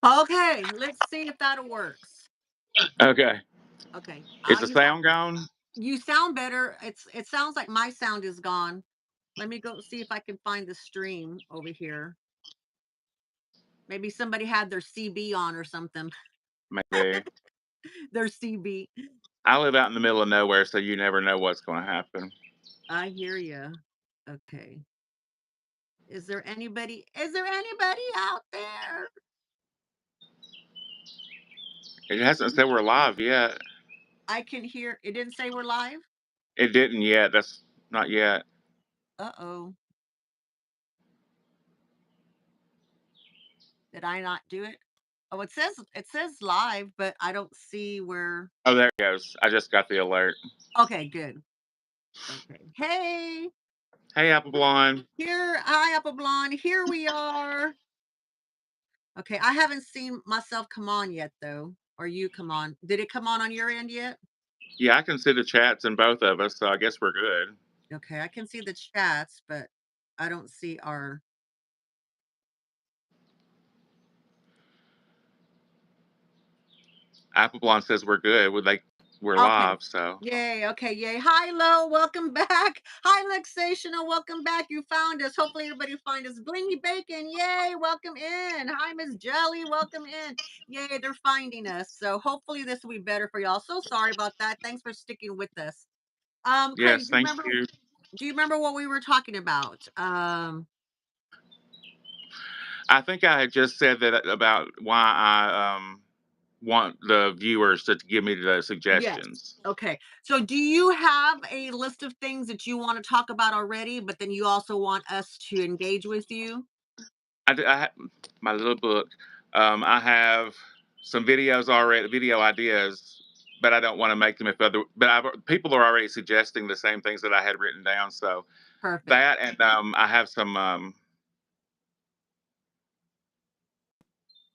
Okay, let's see if that works. Okay. Okay. Is the sound gone? You sound better. It sounds like my sound is gone. Let me go see if I can find the stream over here. Maybe somebody had their CB on or something. Maybe. Their CB. I live out in the middle of nowhere, so you never know what's going to happen. I hear you. Okay. Is there anybody out there? It hasn't said we're live yet. I can hear. It didn't say we're live. It didn't yet. That's not yet. Uh-oh. Did I not do it? Oh, it says live, but I don't see where. Oh, there it goes. I just got the alert. Okay, good. Okay. Hey, Hey, Apple Blonde. hi, Apple Blonde. Here we are. Okay, I haven't seen myself come on yet, though. Or you come on. Did it come on your end yet? Yeah, I can see the chats in both of us, so I guess we're good. Okay, I can see the chats, but I don't see our. Apple Blonde says we're good. We're Okay. live, so Yay. Okay. Yay. Hi, Lo. Welcome back. Hi, Luxational. Welcome back. You found us. Hopefully, everybody find us. Blingy Bacon. Yay. Welcome in. Hi, Miss Jelly. Welcome in. Yay. They're finding us. So hopefully, this will be better for y'all. So sorry about that. Thanks for sticking with us. Craig, yes, thank you. do you remember what we were talking about? I think I had just said that about why I want the viewers to give me the Yes. suggestions. Okay. So do you have a list of things that you want to talk about already, but then you also want us to engage with you? I have my little book. I have some videos already, video ideas, but I don't want to make them if other. But people are already suggesting the same things that I had written down. So Perfect. that, and I have some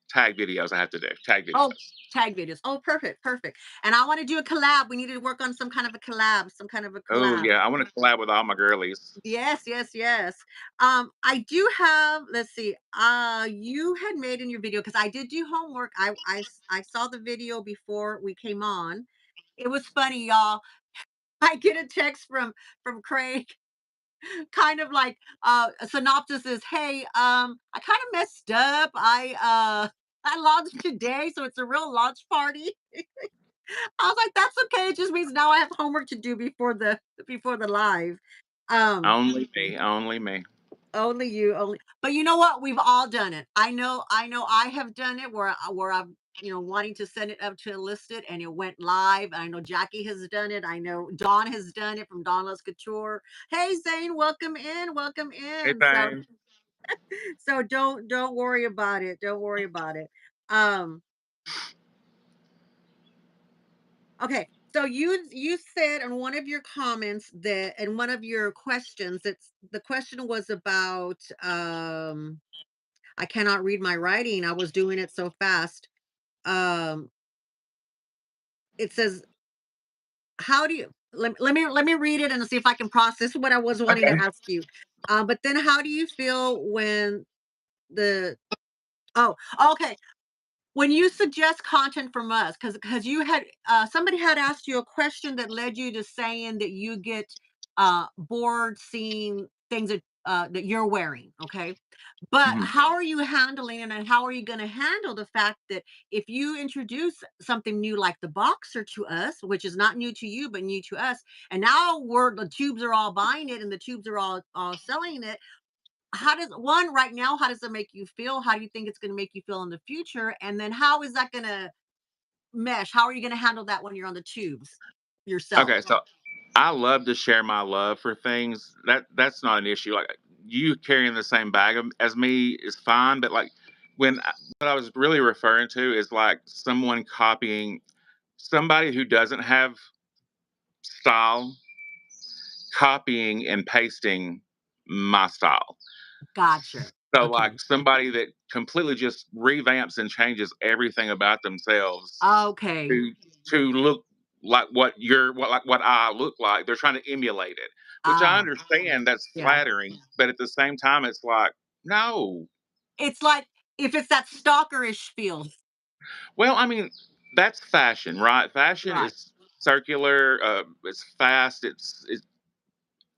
tag videos I have to do. Tag Oh, videos. tag videos. Oh, perfect, perfect. And I want to do a collab. We need to work on some kind of a Oh collab. yeah, I want to collab with all my girlies. Yes, yes, yes. I do have, let's see, you had made in your video, because I did do homework. I saw the video before we came on. It was funny, y'all. I get a text from Craig, kind of like a synopsis is, hey, I kind of messed up. I launched today, so it's a real launch party. I was like, "That's okay, it just means now I have homework to do before the live." Um, Only me. Only me. only you, only but you know what? We've all done it. I know I have done it where I'm, wanting to send it up to enlist it and it went live. I know Jackie has done it. I know Dawn has done it from Dawn Loves Couture. Hey Zane, welcome in, welcome Hey, in. So thing. don't worry about it. Don't worry about it. Um, Okay, so you said in one of your comments that in one of your questions, the question was about I cannot read my writing. I was doing it so fast. Um it says, how do you let me read it and see if I can process what I was wanting to Okay. ask you. But then how do you feel when the oh, okay, when you suggest content from us, because you had somebody had asked you a question that led you to saying that you get bored seeing things that you're wearing, okay? But Mhm. how are you handling it, and how are you going to handle the fact that if you introduce something new like the boxer to us, which is not new to you but new to us, and now the tubes are all buying it and the tubes are all selling it, how does one right now, how does it make you feel? How do you think it's going to make you feel in the future? And then how is that going to mesh? How are you going to handle that when you're on the tubes yourself? Okay, so I love to share my love for things. That's not an issue. Like you carrying the same bag as me is fine, but like what I was really referring to is like someone copying somebody who doesn't have style, copying and pasting my style. Gotcha. So Okay. like somebody that completely just revamps and changes everything about themselves Okay. to look like what I look like. They're trying to emulate it, which I Ah, understand. That's yeah. flattering, but at the same time, it's like no. It's like If it's that stalkerish feel. Well, I mean, that's fashion, right? Fashion Right. is circular. It's fast.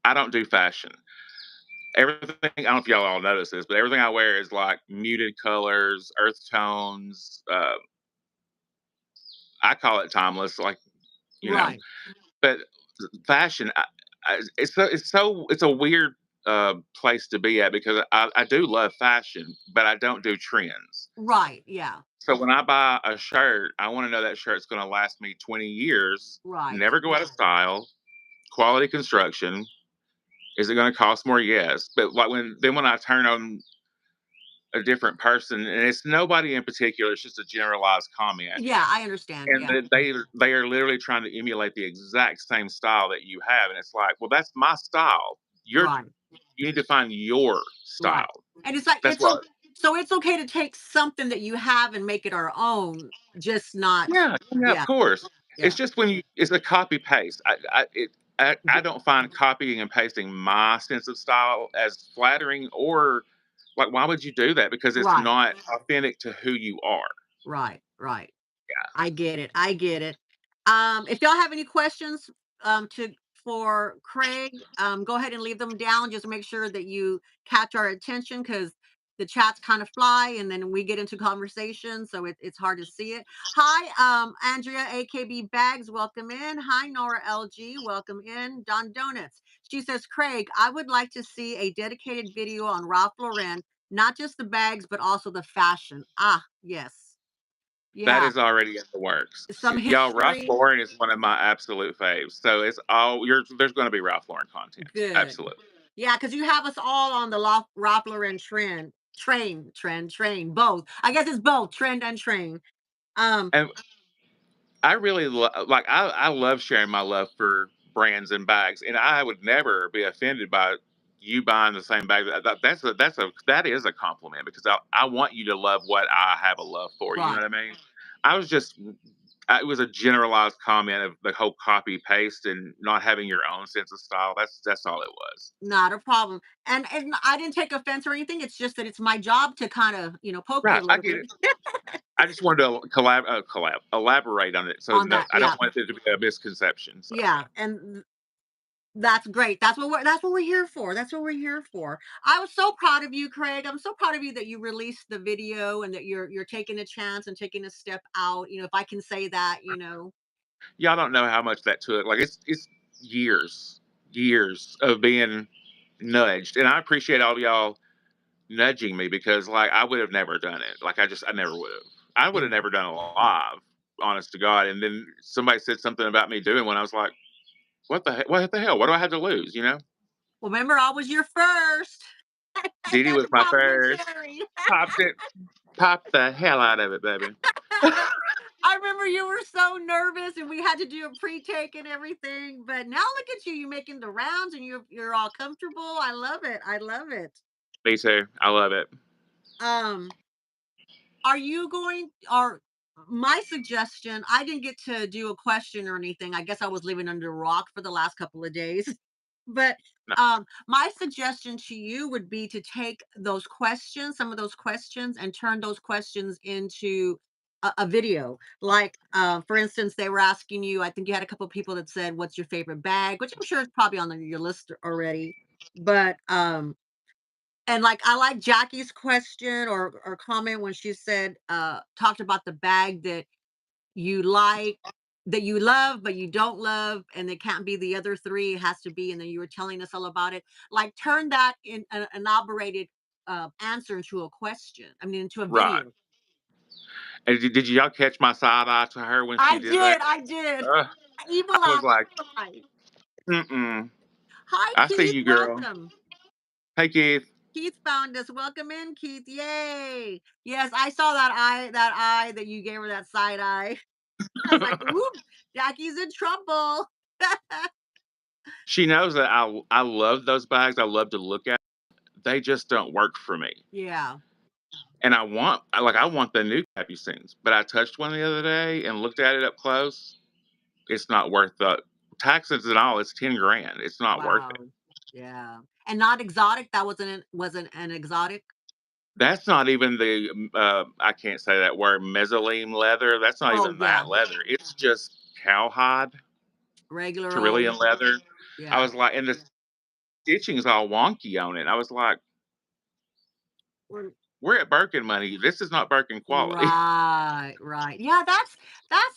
I don't do fashion. Everything. I don't know if y'all all notice this, but everything I wear is like muted colors, earth tones. I call it timeless, like you know. Right. But fashion, it's a weird place to be at because I do love fashion, but I don't do trends. Right. Yeah. So when I buy a shirt, I want to know that shirt's going to last me 20 years, Right. never go out of style, quality construction. Is it going to cost more? Yes, but like when I turn on a different person, and it's nobody in particular, it's just a generalized comment, Yeah, I understand. and Yeah. they are literally trying to emulate the exact same style that you have, and it's like, well, that's my style. Right. You need to find your Right. style. And it's like That's what. so it's okay to take something that you have and make it our own, just not. Yeah, yeah, of Yeah. course. It's Yeah. just it's a copy paste. I don't find copying and pasting my sense of style as flattering or like why would you do that? Because it's Right. not authentic to who you are. Right. Right. Yeah. I get it. I get it. If y'all have any questions to for Craig, go ahead and leave them down. Just make sure that you catch our attention because the chats kind of fly and then we get into conversation, so it's hard to see it. Hi, Andrea, AKB Bags, welcome in. Hi, Nora LG, welcome in. Don Donuts. She says, Craig, I would like to see a dedicated video on Ralph Lauren, not just the bags, but also the fashion. Ah, yes. That Yeah. is already in the works. Some Y'all, Ralph history. Lauren is one of my absolute faves. So it's all there's going to be Ralph Lauren content. Good. Absolutely. Yeah, because you have us all on the Ralph Lauren train, both. I guess it's both trend and train. Um, And I really like I love sharing my love for brands and bags, and I would never be offended by you buying the same bag. That is a compliment because I want you to love what I have a love for. You know right. what I mean? I was just it was a generalized comment of the whole copy paste and not having your own sense of style. That's all it was. Not a problem. And I didn't take offense or anything. It's just that it's my job to kind of, poke you Right, a I little get bit it. I just wanted to elaborate on it, so on no, that. I don't Yeah. want it to be a misconception. So yeah. Yeah. And that's great. That's what we're here for. That's what we're here for. I was so proud of you, Craig. I'm so proud of you that you released the video and that you're taking a chance and taking a step out. If I can say that. Y'all don't know how much that took. Like it's years of being nudged, and I appreciate all y'all nudging me because like I would have never done it. Like I never would have. I would have Yeah. never done it live, honest to God. And then somebody said something about me doing one. I was like, what the hell? What do I have to lose? You know? Well, remember, I was your first. Dee Dee That's was my first. complimentary. Popped it, popped the hell out of it, baby. I remember you were so nervous and we had to do a pre-take and everything. But now look at you. You're making the rounds and you're all comfortable. I love it. I love it. Me too. I love it. Um, are you going or my suggestion, I didn't get to do a question or anything. I guess I was living under a rock for the last couple of days. But No, my suggestion to you would be to take those questions, some of those questions, and turn those questions into a video. Like, for instance, they were asking you, I think you had a couple of people that said, what's your favorite bag? Which I'm sure is probably on your list already. But and like I like Jackie's question or comment when she said talked about the bag that you like, that you love but you don't love, and it can't be the other three, it has to be, and then you were telling us all about it. Like turn that in an elaborated answer into a question, I mean into a right. video. And did y'all catch my side eye to her when she I did that? did, I did. Ugh, Evil I was eye, like, evil eye. mm-mm. Hi I see Keith, you, girl. welcome. Hey, Keith. Keith found us. Welcome in, Keith. Yay. Yes, I saw that eye that you gave her, that side eye. I was like, "Ooh, Jackie's in trouble." She knows that I love those bags. I love to look at. They just don't work for me. Yeah. And I want the new Capucines, but I touched one the other day and looked at it up close. It's not worth the taxes and all. It's 10 grand. It's not worth it. Wow. Yeah. And not exotic. That wasn't an exotic. That's not even the, I can't say that word, mezzanine leather. That's not Oh, even yeah, that leather. It's just cowhide, regular old, Tyrolean leather. I yeah. was like, and the stitching's all wonky on it. I was like, We're we're at Birkin money. This is not Birkin quality. right, right. Yeah, that's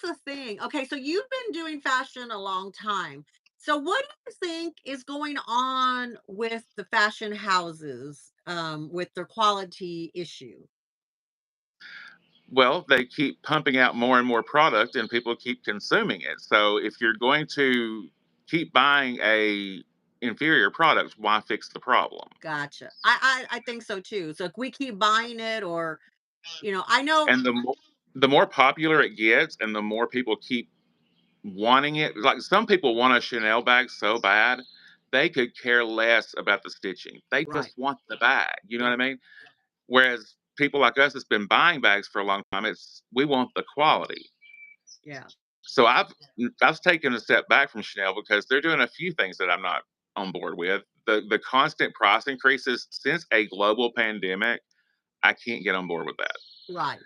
the thing. Okay, so you've been doing fashion a long time. So what do you think is going on with the fashion houses, with their quality issue? Well, they keep pumping out more and more product and people keep consuming it. So if you're going to keep buying a inferior product, why fix the problem? Gotcha. I think so too. So if we keep buying it, or I know. And the more popular it gets and the more people keep wanting it, like some people want a Chanel bag so bad, they could care less about the stitching. They Right. just want the bag. You know what I Right. mean? Whereas people like us that's been buying bags for a long time, it's we want the quality. Yeah. So I've taken a step back from Chanel because they're doing a few things that I'm not on board with. The constant price increases since a global pandemic, I can't get on board with that. Right.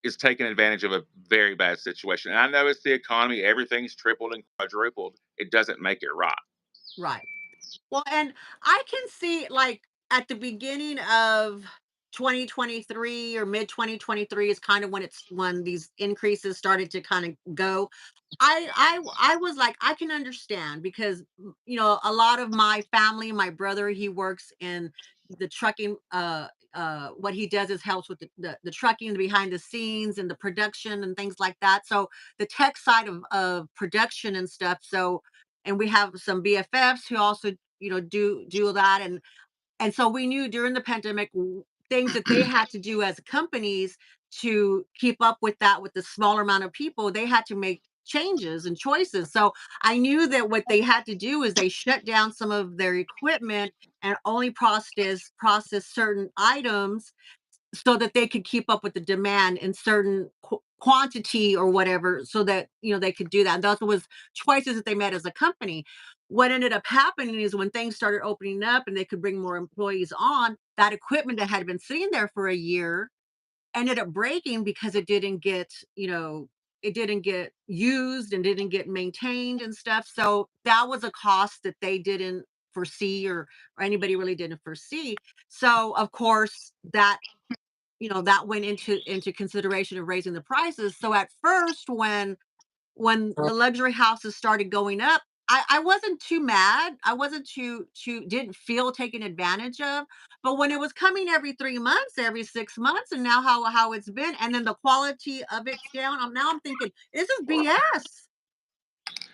It's taking advantage of a very bad situation. And I know it's the economy, everything's tripled and quadrupled. It doesn't make it right. Right. Well, and I can see, like, at the beginning of 2023 or mid 2023 is kind of when these increases started to kind of go. I was like, I can understand because a lot of my family, my brother, he works in the trucking. What he does is helps with the trucking, the behind the scenes, and the production and things like that. So the tech side of production and stuff. So, and we have some BFFs who also do that, and so we knew during the pandemic things that they had to do as companies to keep up with that, with the smaller amount of people. They had to make changes and choices. So I knew that what they had to do is they shut down some of their equipment and only process certain items so that they could keep up with the demand in certain quantity or whatever, so that they could do that. And those was choices that they made as a company. What ended up happening is when things started opening up and they could bring more employees on, that equipment that had been sitting there for a year ended up breaking because it didn't get used and didn't get maintained and stuff. So that was a cost that they didn't foresee, or anybody really didn't foresee. So of course that went into consideration of raising the prices. So at first, when the luxury houses started going up, I wasn't too mad. I wasn't too didn't feel taken advantage of. But when it was coming every 3 months, every 6 months, and now how it's been, and then the quality of it's down, I'm thinking, this is BS.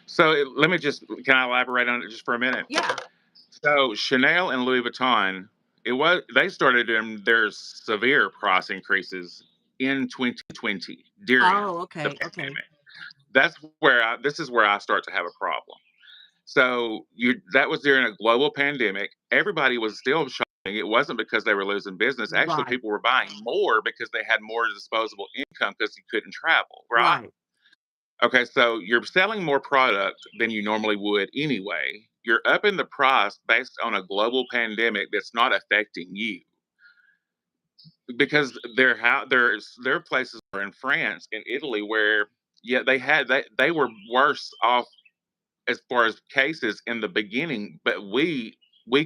So let me just, can I elaborate on it just for a minute? Yeah. So Chanel and Louis Vuitton, it was they started doing their severe price increases in 2020 during Oh, the okay. Okay. pandemic. That's where this is where I start to have a problem. So you that was during a global pandemic. Everybody was still shopping. It wasn't because they were losing business. Actually, Right. people were buying more because they had more disposable income because you couldn't travel, right? Right. Okay, so you're selling more product than you normally would anyway. You're upping the price based on a global pandemic that's not affecting you because their places are in France and Italy where yeah they were worse off as far as cases in the beginning, but we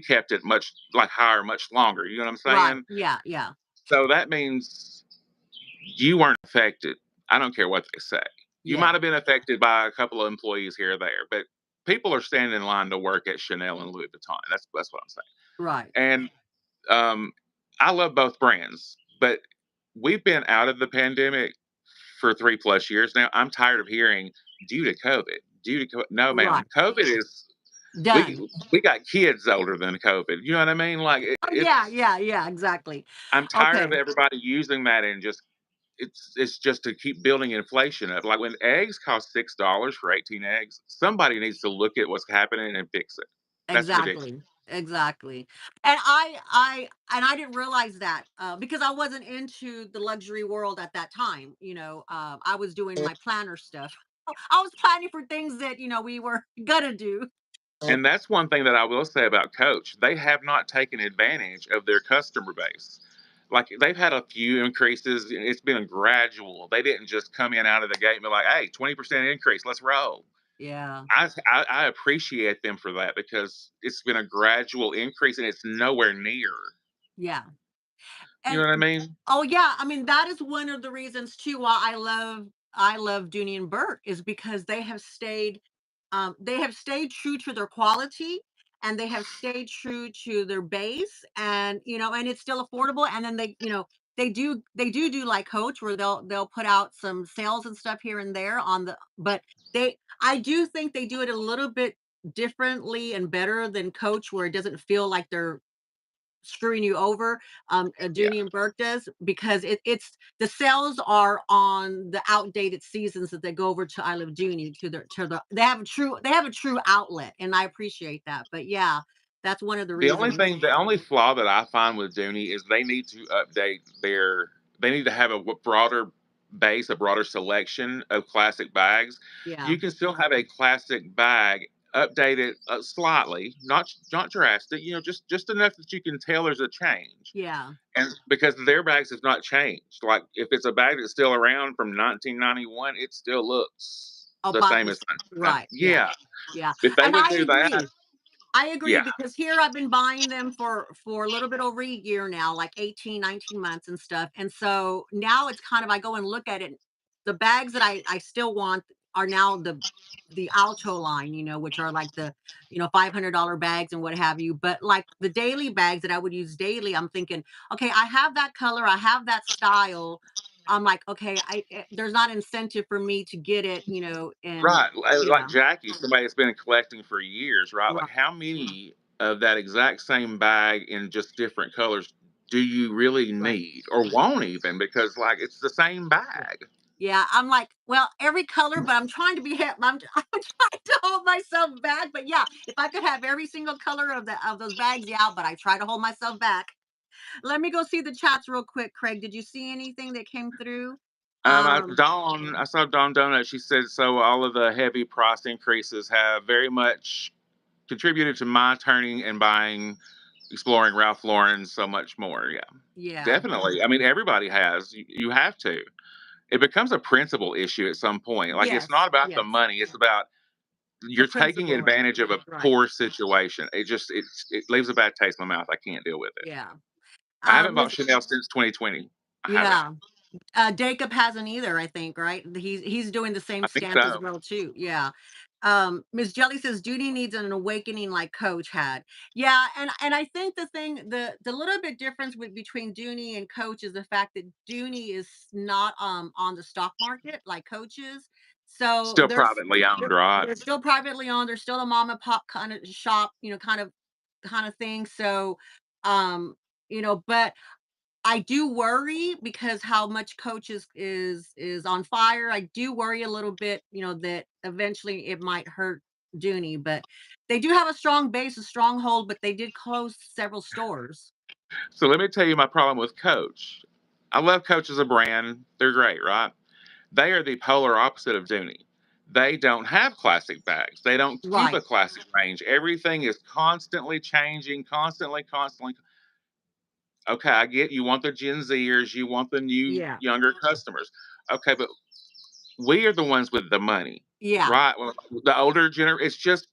kept it much like higher much longer. You know what I'm Right. saying? Yeah. Yeah. So that means you weren't affected. I don't care what they say. You Yeah. might have been affected by a couple of employees here or there, but people are standing in line to work at Chanel and Louis Vuitton. That's what I'm saying. Right. And um, I love both brands, but we've been out of the pandemic for 3 plus years now. I'm tired of hearing due to COVID. No, ma'am. Right. COVID is Done. we got kids older than COVID. You know what I mean? Like Oh, yeah, it's yeah, yeah, exactly. I'm tired of Okay. everybody using that and just it's just to keep building inflation up. Like when eggs cost $6 for 18 eggs, somebody needs to look at what's happening and fix it. That's ridiculous. Exactly. Exactly. And I didn't realize that, because I wasn't into the luxury world at that time. I was doing my planner stuff. I was planning for things that, we were gonna do. And that's one thing that I will say about Coach. They have not taken advantage of their customer base. Like they've had a few increases. And it's been gradual. They didn't just come in out of the gate and be like, "Hey, 20% increase, let's roll." Yeah. I appreciate them for that because it's been a gradual increase and it's nowhere near. Yeah. You know And what I mean? oh yeah, I mean that is one of the reasons too why I love Dooney and Burke is because they have stayed true to their quality and they have stayed true to their base, and and it's still affordable, and then they do like Coach where they'll put out some sales and stuff here and there on the but they I do think they do it a little bit differently and better than Coach where it doesn't feel like they're screwing you over. Yeah. Dooney and Burke does because it's the sales are on the outdated seasons that they go over to I Love Dooney to the they have a true outlet, and I appreciate that. But yeah, that's one of the reasons. The only flaw that I find with Dooney is they need to update their. They need to have a broader base, a broader selection of classic bags. Yeah, You can still have a classic bag, update it slightly, not drastic. Just enough that you can tell there's a change. yeah. And because their bags have not changed, like if it's a bag that's still around from 1991, it still looks the About same as this, 1990. right? Yeah, Yeah, yeah. if they And would I do that, agree. I agree yeah. because here I've been buying them for a little bit over a year now, like 18, 19 months and stuff. And so now it's kind of I go and look at it. The bags that I still want are now the Alto line, which are like the, $500 bags and what have you. But like the daily bags that I would use daily, I'm thinking, okay, I have that color, I have that style. I'm like, okay, there's not incentive for me to get it, and Right, like yeah, Jackie, somebody that's been collecting for years, right? Like, right, how many of that exact same bag in just different colors do you really right. need or won't even? Because, like, it's the same Yeah. bag. Yeah, I'm like, well, every color, but I'm trying to be I'm trying to hold myself back. But yeah, if I could have every single color of those bags, yeah, but I try to hold myself back. Let me go see the chats real quick, Craig. Did you see anything that came through? Um, I saw Dawn Donut. She said, so all of the heavy price increases have very much contributed to my turning and buying, exploring Ralph Lauren so much more. Yeah, yeah. definitely. I mean, everybody has. You have to. It becomes a principal issue at some point. Like, it's Yes, not about the yes. money, it's about The you're taking principal of it. advantage of a Right. poor situation. It leaves a bad taste in my mouth. I can't deal with it. Yeah. I haven't bought Miss Chanel since 2020. I haven't. Yeah. Jacob hasn't either, I think, right? He's doing the same I think stance as so. well too. Yeah. Miss Jelly says Duty needs an awakening like Coach had. Yeah, and I think the little bit difference between Dooney and Coach is the fact that Dooney is not on the stock market like Coach is. So Still privately owned, right? they're still privately owned. They're still a mom and pop kind of shop, kind of thing. So but I do worry because how much Coach is on fire. I do worry a little bit, that eventually it might hurt Dooney, but they do have a strong base, a stronghold, but they did close several stores. So let me tell you my problem with Coach. I love Coach as a brand. They're great, right? They are the polar opposite of Dooney. They don't have classic bags. They don't keep a Right. classic range. Everything is constantly changing, constantly. Okay, I get you want the Gen Zers, you want the new Yeah. younger customers. Okay, but we are the ones with the money, Yeah. right? Well, the older gener it's just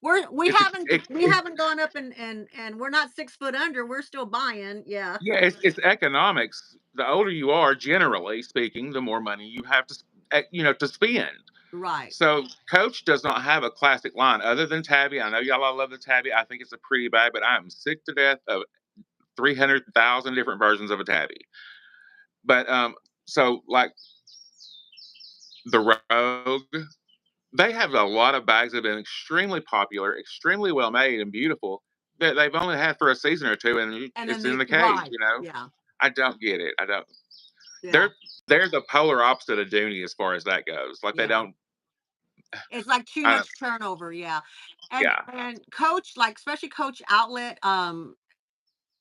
We're we it's haven't we haven't gone up and we're not 6 foot under. We're still buying. Yeah. yeah, it's economics. The older you are, generally speaking, the more money you have to to spend. Right. So Coach does not have a classic line other than Tabby. I know y'all all love the Tabby. I think it's a pretty bag, but I'm sick to death of 300,000 different versions of a Tabby. But so like the Rogue, they have a lot of bags that have been extremely popular, extremely well made and beautiful that they've only had for a season or two, and And then it's in they the case. right. Yeah. I don't get it. I don't. Yeah. They're they're the polar opposite of Dooney as far as that goes. Like they Yeah. don't. It's like too I don't. much turnover, yeah. And Yeah. and Coach, like especially Coach Outlet,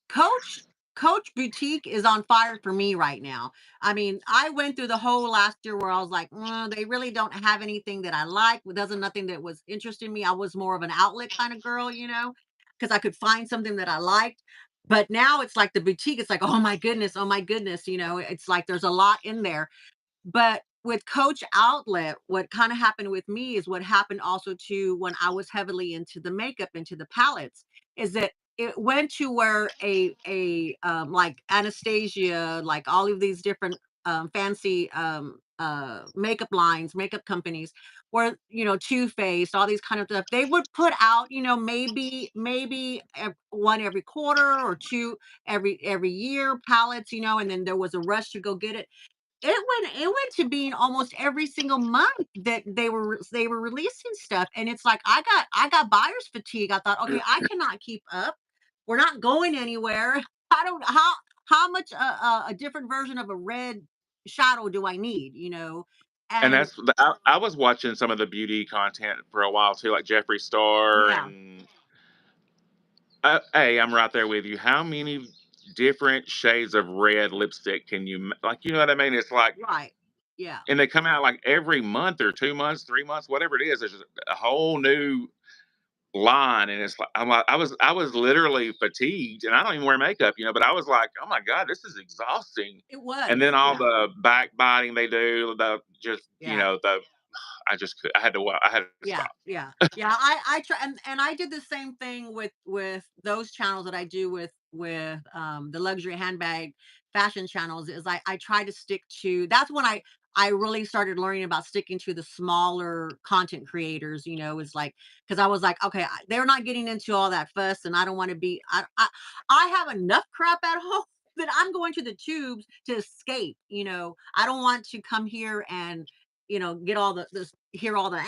Coach Coach Boutique is on fire for me right now. I mean, I went through the whole last year where I was like, they really don't have anything that I like. Doesn't nothing that was interesting me. I was more of an outlet kind of girl, because I could find something that I liked. But now it's like the boutique, it's like, oh my goodness, it's like there's a lot in there. But with Coach Outlet, what kind of happened with me is what happened also to when I was heavily into the makeup, into the palettes, is that it went to where like Anastasia, like all of these different fancy makeup lines, makeup companies, where Too Faced, all these kind of stuff, they would put out, maybe one every quarter or two every year palettes, and then there was a rush to go get it. It went to being almost every single month that they were releasing stuff, and it's like I got buyer's fatigue. I thought, okay, I cannot keep up. We're not going anywhere. I don't how much a different version of a red shadow do I need? And And I was watching some of the beauty content for a while too, like Jeffree Star, yeah, and hey, I'm right there with you. How many different shades of red lipstick can like? You know what I mean? It's like, right, yeah. and they come out like every month or 2 months, 3 months, whatever it is. There's just a whole new line, and it's like I was literally fatigued, and I don't even wear makeup, but I was like, oh my god, this is exhausting. It And was, then all yeah, the backbiting they do, the just yeah. the I just I had to I had to Yeah, stop. yeah, yeah. I try, and I did the same thing with those channels that I do with the luxury handbag fashion channels. Is I try to stick to. That's when I really started learning about sticking to the smaller content creators. Is like, because I was like, okay, they're not getting into all that fuss, and I don't want to be. I have enough crap at home that I'm going to the tubes to escape. I don't want to come here and get all this, hear all the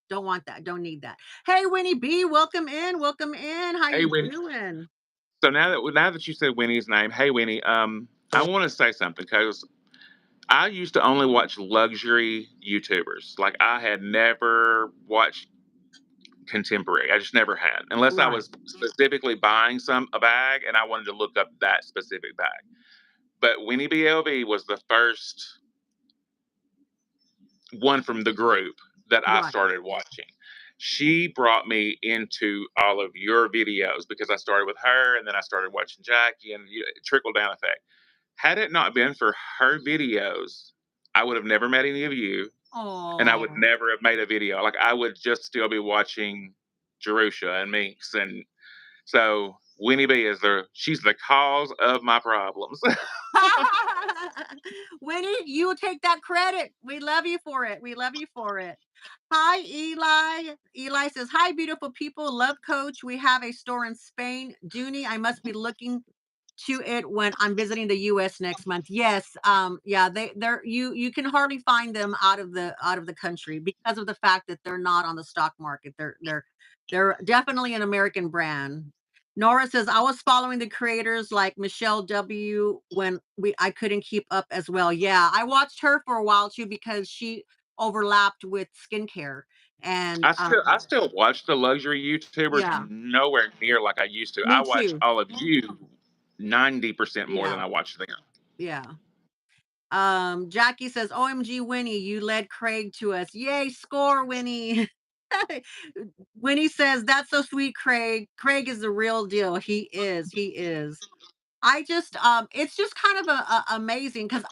don't want that, don't need that. Hey, Winnie B, welcome in, welcome in. How Hey, you Winnie. doing? So now that you said Winnie's name, hey Winnie, I want to say something because I used to only watch luxury YouTubers. Like I had never watched contemporary. I just never had, unless I Right, was specifically buying a bag and I wanted to look up that specific bag. But Winnie BLV was the first one from the group that I right. started watching. She brought me into all of your videos because I started with her and then I started watching Jackie, and trickle down effect. Had it not been for her videos, I would have never met any of you, and I would Oh. never have made a video. Like I would just still be watching Jerusha and Minx, and so Winnie B she's the cause of my problems. Winnie, you will take that credit. We love you for it. We love you for it. Hi, Eli. Eli says, hi, beautiful people. Love coach. We have a store in Spain. Dooney, I must be looking to it when I'm visiting the US next month. Yes, yeah, they're you can hardly find them out of the country because of the fact that they're not on the stock market. They're definitely an American brand. Nora says, I was following the creators like Michelle W when I couldn't keep up as well. Yeah, I watched her for a while too because she overlapped with skincare. And I still watch the luxury YouTubers, yeah, nowhere near like I used to. I me watch too. all of you 90% more than Yeah, I watch them. yeah. Jackie says, OMG Winnie, you led Craig to us. Yay, score, Winnie. Winnie says, that's so sweet, Craig. Craig is the real deal. He is. He is. I just it's just kind of amazing because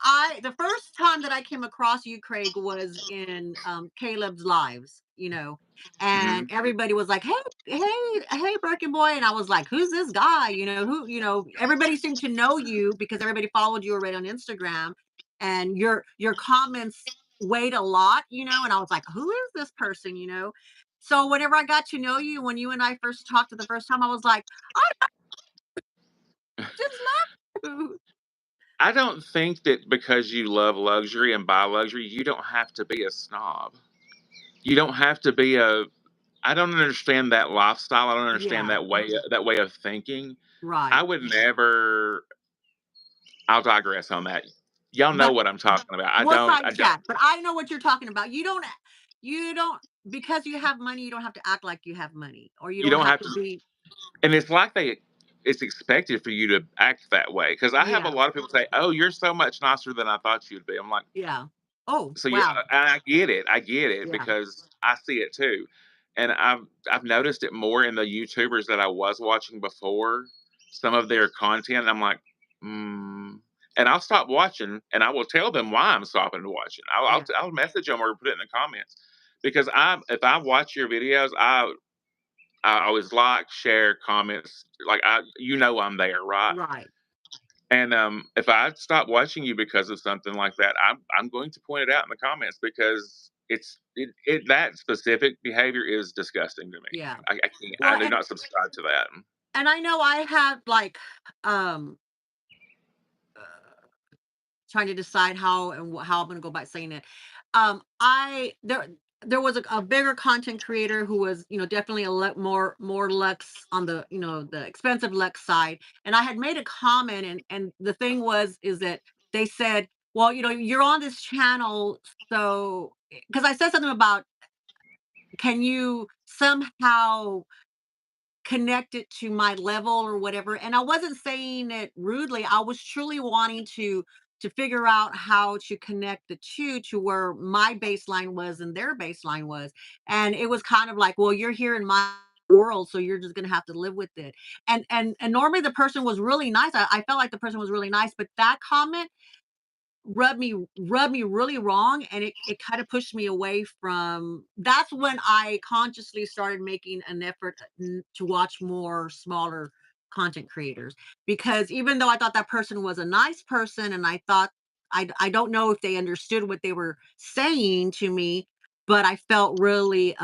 the first time that I came across you, Craig, was in Caleb's lives, and Hmm. everybody was like, hey, Birkenboy, and I was like, who's this guy? Everybody seemed to know you because everybody followed you already on Instagram, and your comments weighed a lot, and I was like, who is this person, So whenever I got to know you, when you and I first talked the first time, I was like, I just love you. I don't think that because you love luxury and buy luxury, you don't have to be a snob. You don't have to be a. I don't understand that lifestyle. I don't understand Yeah, that way of thinking. I right. would never. I'll digress on that. Y'all know But what I'm talking about. I we'll don't. I don't. sidetrack. But I know what you're talking about. You don't because you have money, you don't have to act like you have money, or you You don't don't have have to to. be. And it's like it's expected for you to act that way. Because I have a Yeah, lot of people say, "Oh, you're so much nicer than I thought you'd be." I'm like, yeah. Oh, so yeah, wow. I get it. I get it Yeah, because I see it too, and I've noticed it more in the YouTubers that I was watching before. some of their content. And I'm like, mm. And I'll stop watching, and I will tell them why I'm stopping to watch it. Yeah. I'll message them or put it in the comments because if I watch your videos, I always like, share, comments. Like I'm there, right? Right. And if I stop watching you because of something like that, I'm going to point it out in the comments because that specific behavior is disgusting to me. Yeah. I can't. I Well, do not subscribe to that. and I know I have like um trying to decide how and how I'm going to go about saying it. I there was a bigger content creator who was, definitely a lot more lux on the, the expensive lux side, and I had made a comment, and the thing was is that they said, well, you're on this channel, so because I said something about, can you somehow connect it to my level or whatever, and I wasn't saying it rudely. I was truly wanting to figure out how to connect the two to where my baseline was and their baseline was. And it was kind of like, well, you're here in my world, so you're just going to have to live with it. And normally the person was really nice. I felt like the person was really nice, but that comment rubbed me really wrong, and it kind of pushed me away from. That's when I consciously started making an effort to watch more smaller content creators, because even though I thought that person was a nice person, and I thought, I don't know if they understood what they were saying to me, but I felt really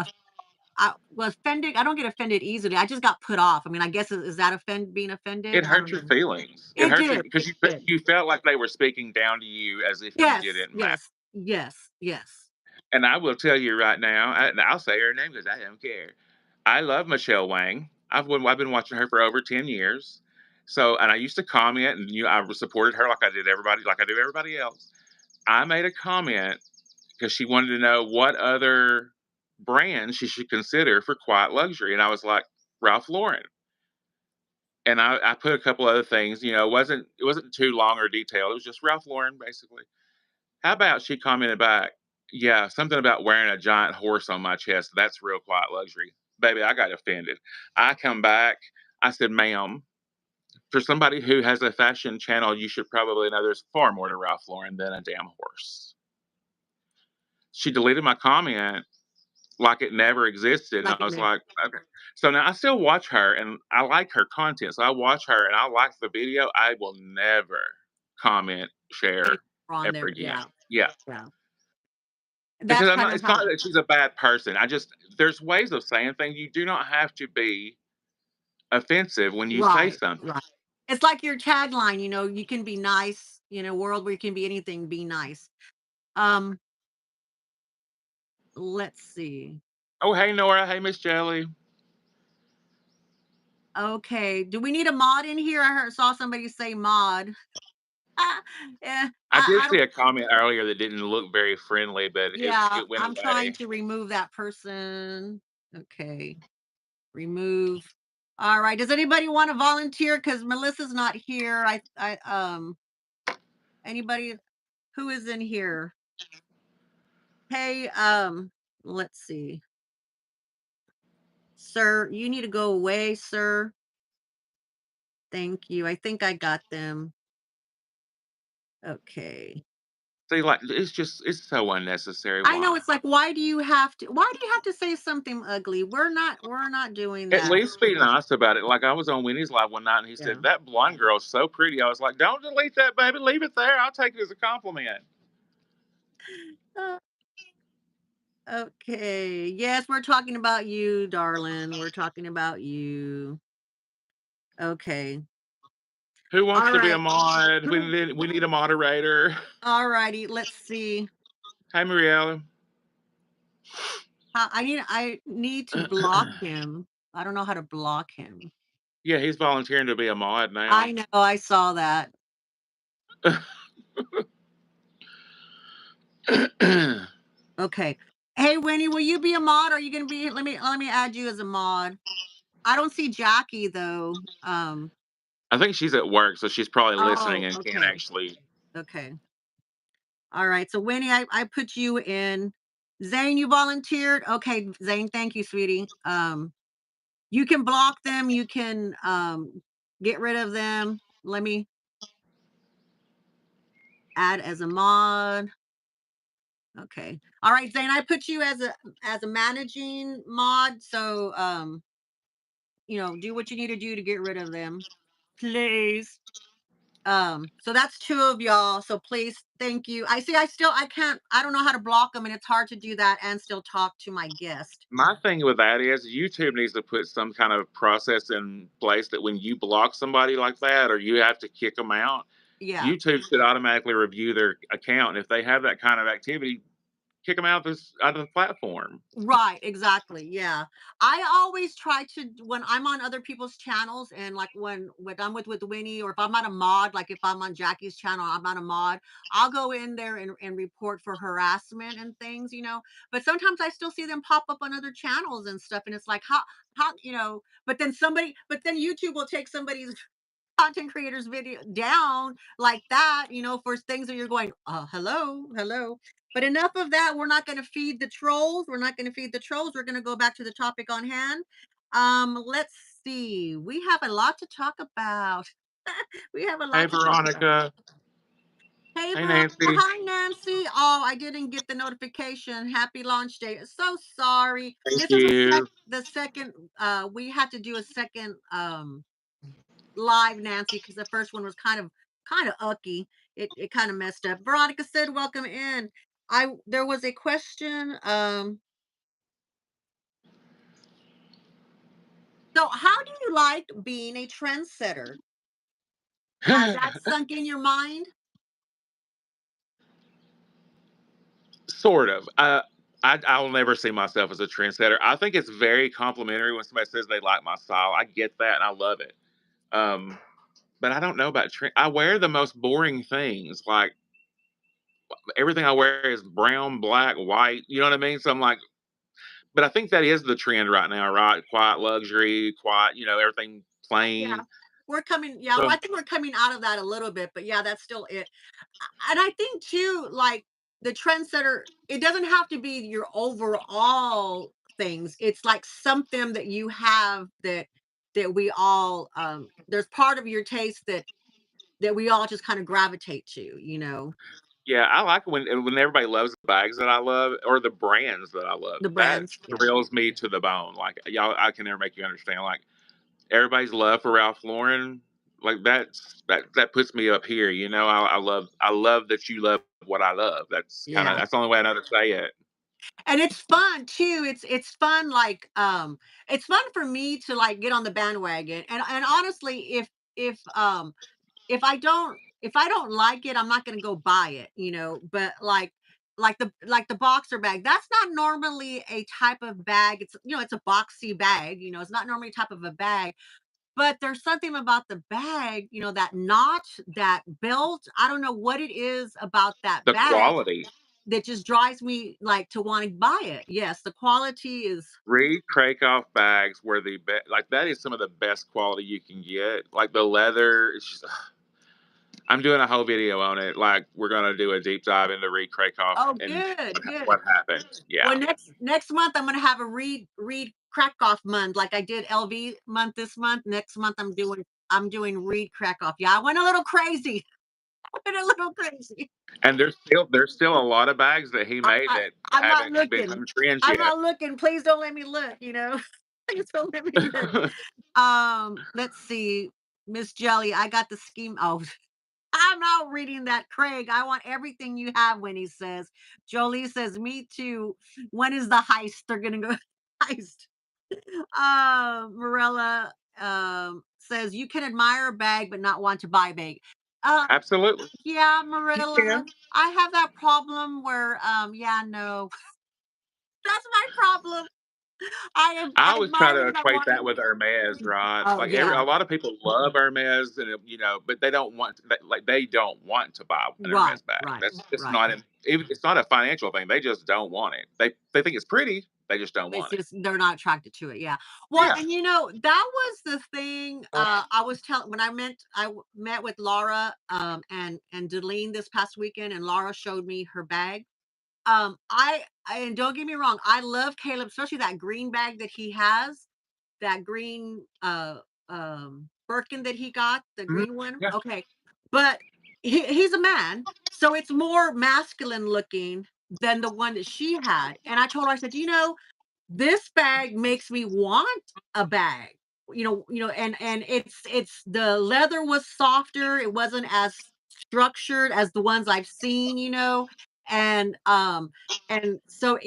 I was offended. I don't get offended easily. I just got put off. I mean, I guess, is that being offended? It I hurt don't your know. feelings. It It hurt you did. because It did. you felt like they were speaking down to you as if you Yes, didn't matter. yes, yes, yes. And I will tell you right now, and I'll say her name because I don't care. I love Michelle Wang. I've been watching her for over 10 years. So, and I used to comment, and I supported her like I do everybody else. I made a comment because she wanted to know what other brand she should consider for quiet luxury, and I was like, Ralph Lauren. And I put a couple other things. It wasn't too long or detailed. It was just Ralph Lauren, basically. How about she commented back, yeah, something about wearing a giant horse on my chest. That's real quiet luxury. Baby, I got offended. I come back. I said, ma'am, for somebody who has a fashion channel, you should probably know there's far more to Ralph Lauren than a damn horse. She deleted my comment like it never existed. And Like I it was never like, okay. So now I still watch her and I like her content. So I watch her and I like the video. I will never comment, anymore share on ever there. again. Yeah, Yeah. yeah. Because That's kind of it's not how. that she's a bad person. There's ways of saying things. You do not have to be offensive when you say Right, something. right. It's like your tagline, you can be nice in a world where you can be anything, be nice. Um, let's see. Oh, hey, Nora. Hey, Miss Jelly. Okay, do we need a mod in here? Saw somebody say mod. Yeah, I did I see don't. a comment earlier that didn't look very friendly, but Yeah, it went I'm trying away. to remove that person. Okay, remove. All right. Does anybody want to volunteer? Because Melissa's not here. Anybody who is in here? Hey, let's see. Sir, you need to go away, sir. Thank you. I think I got them. Okay. See, like, it's so unnecessary. I know, Why? it's like, why do you have to say something ugly? We're not doing At that. least be nice about it. Like, I was on Winnie's Live one night and he Yeah. said, that blonde girl's so pretty. I was like, don't delete that, baby. Leave it there. I'll take it as a compliment. Uh, okay. Yes, we're talking about you, darling. We're talking about you. Okay. Who wants All to be a right. mod? We need a moderator. All righty. Let's see. Hey, Marielle. I need to block him. I don't know how to block him. Yeah, he's volunteering to be a mod now. I know, I saw that. I Okay. Hey, Winnie, will you be a mod? Are you gonna be, let me add you as a mod. I don't see Jackie though. think she's at work, so she's probably listening Oh, and can't okay. actually. Okay. All right. So Winnie, I put you in. Zane, you volunteered. Okay, Zane, thank you, sweetie. You can block them. You can get rid of them. Let me add as a mod. Okay. All right, Zane, I put you as a managing mod. So do what you need to do to get rid of them. Please. So that's two of y'all. So please, thank you. I can't, I don't know how to block them, and it's hard to do that and still talk to my guest. My thing with that is YouTube needs to put some kind of process in place that when you block somebody like that or you have to kick them out, Yeah. YouTube should automatically review their account. If they have that kind of activity, kick them out of the platform. Right, exactly. Yeah. I always try to when I'm on other people's channels, and like when I'm with Winnie, or if I'm on a mod, like if I'm on Jackie's channel, I'm on a mod, I'll go in there and report for harassment and things. But sometimes I still see them pop up on other channels and stuff. And it's like but then YouTube will take somebody's content creators video down like that, for things that you're going, hello, hello. But enough of that. We're not going to feed the trolls. We're not going to feed the trolls. We're going to go back to the topic on hand. Let's see. We have a lot to talk about. We have a Hey, lot to talk about. Veronica. Hey, Hey, Veronica. Nancy. Hi, Nancy. Oh, I didn't get the notification. Happy launch day. So sorry. Thank This is you. the second, we had to do a second, live, Nancy, because the first one was kind of ucky. It kind of messed up. Veronica said, "Welcome in." I There was a question. So how do you like being a trendsetter? Has that sunk in your mind? Sort of. I'll never see myself as a trendsetter. I think it's very complimentary when somebody says they like my style. I get that and I love it. Um, but I don't know about trend. I wear the most boring things. Like everything I wear is brown, black, white. You know what I mean? So I'm like, but I think that is the trend right now, right? Quiet luxury, quiet. Everything Yeah, plain. we're coming. Yeah, well, So I think we're coming out of that a little bit, but yeah, that's still it. And I think too, like the trendsetter, it doesn't have to be your overall things. It's like something that you have that we all there's part of your taste that we all just kind of gravitate to. yeah, I like when everybody loves the bags that I love or the brands that I love. The That brands. Yeah. thrills me to the bone. Like y'all, I can never make you understand. Like everybody's love for Ralph Lauren, like that puts me up here. I love that you love what I love. Yeah. That's the only way I know to say it. And it's fun too. It's fun, like it's fun for me to like get on the bandwagon. And honestly, if I don't like it, I'm not gonna go buy it. But like the boxer bag, that's not normally a type of bag. It's a boxy bag. It's not normally a type of a bag. But there's something about the bag, that notch, that belt. I don't know what it is about that The bag quality. that just drives me like to want to buy it. Yes, the quality is. Reed Krakoff bags were the best. Like that is some of the best quality you can get. Like the leather. It's just, I'm doing a whole video on it. Like we're gonna do a deep dive into Reed Krakoff Oh, and good, what good. happened. Well, Yeah. next month I'm gonna have a read crack off month, like I did LV month this month. Next month I'm doing read crack off. Yeah, I went a little crazy. I went a little crazy. And there's still a lot of bags that he made I that I'm not haven't been looking. on trends I'm yet. not looking. Please don't let me look. Please don't let me look. Let's see. Miss Jelly, I got the scheme. Oh, I'm not reading that, Craig. I want everything you have when he says. Jolie says, me too. When is the heist? They're gonna go heist. Morella says you can admire a bag but not want to buy a bag. Uh Absolutely. yeah, You Marilla. can. I have that problem where yeah, no. That's my problem. I I always try admire to it, I equate want that it. with Hermes, right? Oh Like a yeah. lot of people love Hermes, and but they don't want like they don't want to buy an Right, Hermes bag. right, That's just right. not it's not a financial thing. They just don't want it. They think it's pretty. They just don't It's want it. just they're not attracted to it, yeah. Well, Yeah. and that was the thing, I was telling when met with Laura, and Delene this past weekend, and Laura showed me her bag. And don't get me wrong, I love Caleb, especially that green bag that he has, that green, Birkin that he got, the Mhm. green one? Yeah. Okay. But he's a man, so it's more masculine looking than the one that she had. And I told her, I said, this bag makes me want a bag. And it's the leather was softer. It wasn't as structured as the ones I've seen. And so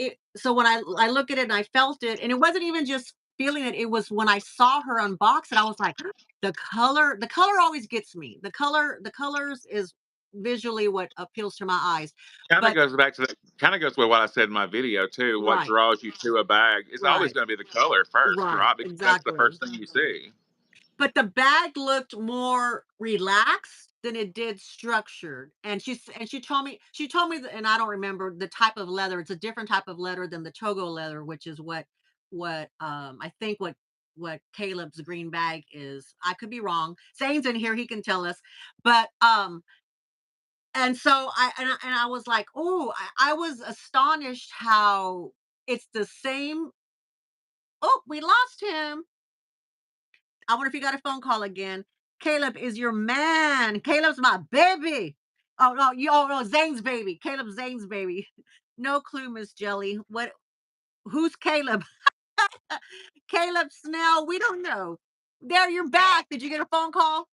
when I look at it and I felt it, and it wasn't even just feeling it, it was when I saw her unbox it, I was like, the color always gets me. The colors is visually what appeals to my eyes. Kinda But goes back to that kinda goes with what I said in my video too. What right, draws you to a bag is always right, gonna be the color first, right, right? Because that's the exactly. first thing you see. But the bag looked more relaxed than it did structured. And she told me that, and I don't remember the type of leather. It's a different type of leather than the Togo leather, which is what I think what Caleb's green bag is. I could be wrong. Zane's in here, he can tell us. But and so I was like, oh, I was astonished how it's the same. Oh, we lost him. I wonder if you got a phone call again. Caleb is your man. Caleb's my baby. Oh no, no, Zane's baby. Caleb Zane's baby. No clue, Miss Jelly. Who's Caleb? Caleb Snell. We don't know. There, you're back. Did you get a phone call?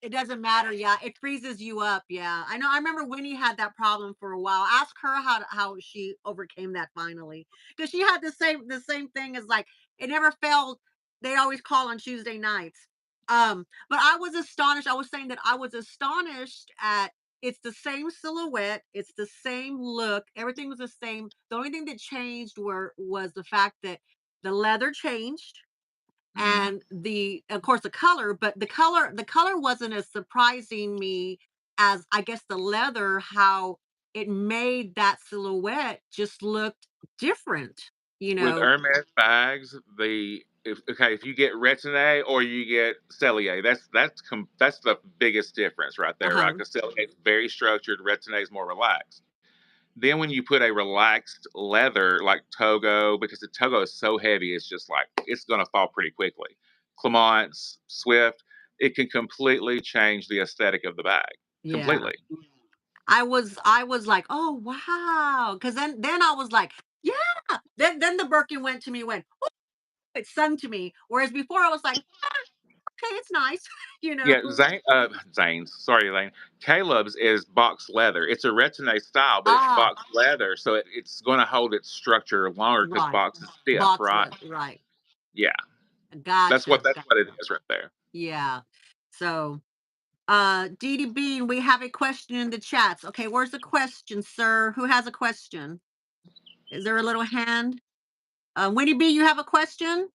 It doesn't matter, yeah, it freezes you up, yeah. I know, I remember Winnie had that problem for a while. Ask her how she overcame that finally, because she had the same thing as, like, it never failed. They always call on Tuesday nights. But I was astonished. I was saying that I was astonished at it's the same silhouette, it's the same look, everything was the same. The only thing that changed was the fact that the leather changed, Mhm. and the of course the color, but the color wasn't as surprising me as, I guess, the leather, how it made that silhouette just looked different you With know Hermes bags, if you get Retin-A or you get Cellier, that's the biggest difference right there, right? uh-huh. Because Cellier is very structured, Retin-A is more relaxed. Then when you put a relaxed leather like Togo, because the Togo is so heavy, it's just like it's gonna fall pretty quickly. Clemence, Swift, it can completely change the aesthetic of the bag. Yeah, Completely. I was like, oh wow, because then I was like, yeah. Then the Birkin went to me, went, it sung to me, whereas before I was like, okay, it's nice. you know Yeah, Zane's, sorry, Elaine. Caleb's is box leather. It's a retin style, but it's ah, box leather, so it's going to hold its structure longer because right, box is stiff, box right? leather, right. Yeah, Gotcha, that's what it gotcha. is right there. Yeah. So, Dee Dee Bean, we have a question in the chats. Okay, where's the question, sir? Who has a question? Is there a little hand? Winnie B, you have a question?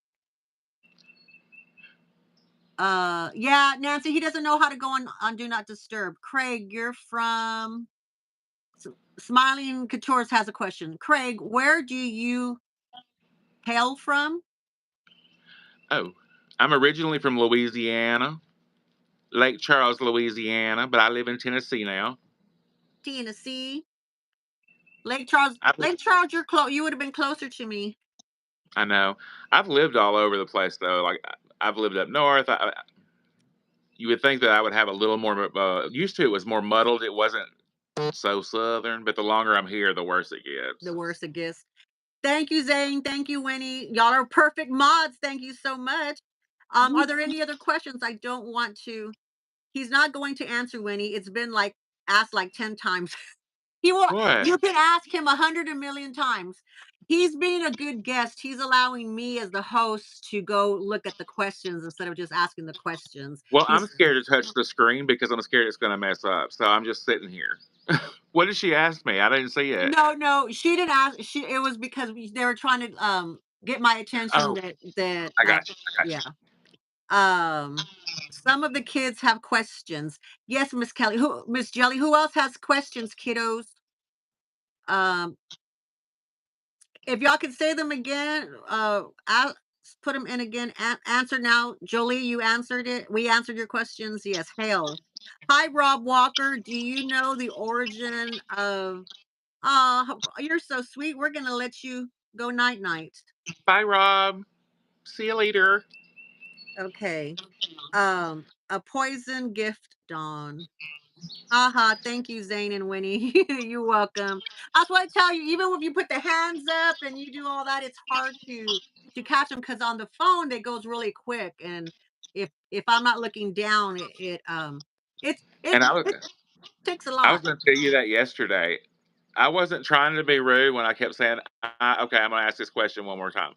Yeah, Nancy, he doesn't know how to go on Do Not Disturb. Craig, you're from S- Smiling Coutures has a question. Craig, where do you hail from? Oh, I'm originally from Louisiana, Lake Charles, Louisiana, but I live in Tennessee now. Tennessee. Lake Charles. I've, Lake Charles, you're close. You would have been closer to me. I know. I've lived all over the place though. Like I've lived up north. You would think that I would have a little more. Used to it was more muddled. It wasn't so southern, but the longer I'm here, the worse it The gets. worst it gets. Thank you, Zane. Thank you, Winnie. Y'all are perfect mods. Thank you so much. Are there any other questions? I don't want to. He's not going to answer, Winnie. It's been like asked like 10 times. He will. What? You can ask him 100 million times. He's being a good guest. He's allowing me as the host to go look at the questions instead of just asking the questions. Well, I'm He's scared to touch the screen because I'm scared it's going to mess up. So I'm just sitting here. What did she ask me? I didn't see it. no, no. She didn't ask. It was because they were trying to get my attention Oh, that I got you. I got yeah. you. Um, some of the kids have questions. Yes, Miss Kelly. Who Miss Jelly? Who else has questions, kiddos? Um, if y'all could say them again, I'll put them in again. Answer now, Jolie. You answered it. We answered your questions. Yes. Hail. Hi, Rob Walker. Do you know the origin of? Oh, you're so sweet. We're gonna let you. Go night night. Bye, Rob. See you later. Okay. A poison gift, Dawn. Haha, thank you, Zane and Winnie. You're welcome. That's what I tell you. Even if you put the hands up and you do all that, it's hard to catch them because on the phone it goes really quick. And if I'm not looking down, And it takes a I was lot. going to tell you that yesterday. I wasn't trying to be rude when I kept saying, "Okay, I'm going to ask this question one more time."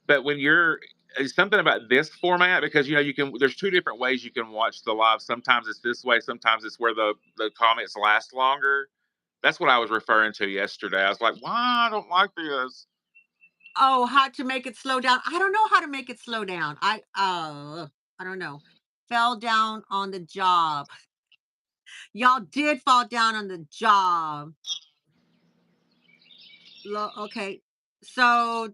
But when you're it's something about this format because you can. There's two different ways you can watch the live. Sometimes it's this way. Sometimes it's where the comments last longer. That's what I was referring to yesterday. I was like, "Why I don't like this." Oh, how to make it slow down? I don't know how to make it slow down. I don't know. Fell down on the job. Y'all did fall down on the job. Okay. So,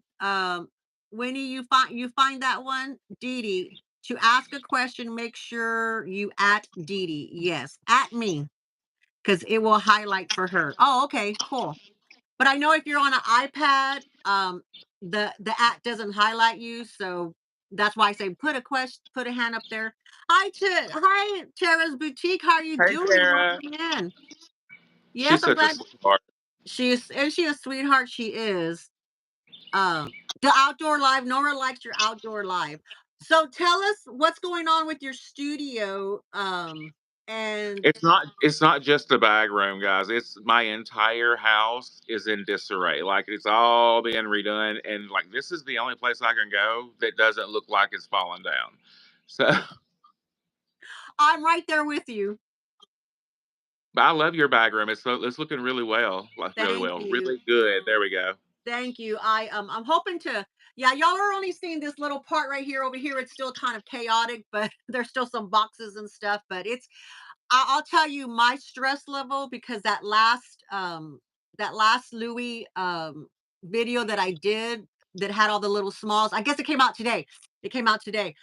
Winnie, you find that one? Dee Dee, to ask a question, make sure you at Dee Dee. Yes, at me, because it will highlight for her. Oh, okay, cool. But I know if you're on an iPad, the app doesn't highlight you, so that's why I say put a hand up there. Hi, Tara's Boutique. How are you Hey, doing? Tara. Welcome in. Yes, She's I'm such a glad sweetheart. she a sweetheart. She is. The outdoor live. Nora likes your outdoor live. So tell us what's going on with your studio. And It's not just the bag room, guys. It's my entire house is in disarray. Like it's all being redone, and like this is the only place I can go that doesn't look like it's falling down. So, I'm right there with you. but I love your bag room. It's looking really well, like really Thank well, you. really good. There we go. Thank you. I'm hoping to, yeah, y'all are only seeing this little part right here. Over here it's still kind of chaotic, but there's still some boxes and stuff, but I'll tell you my stress level because that last Louis video that I did that had all the little smalls. I guess it came out today. It came out today.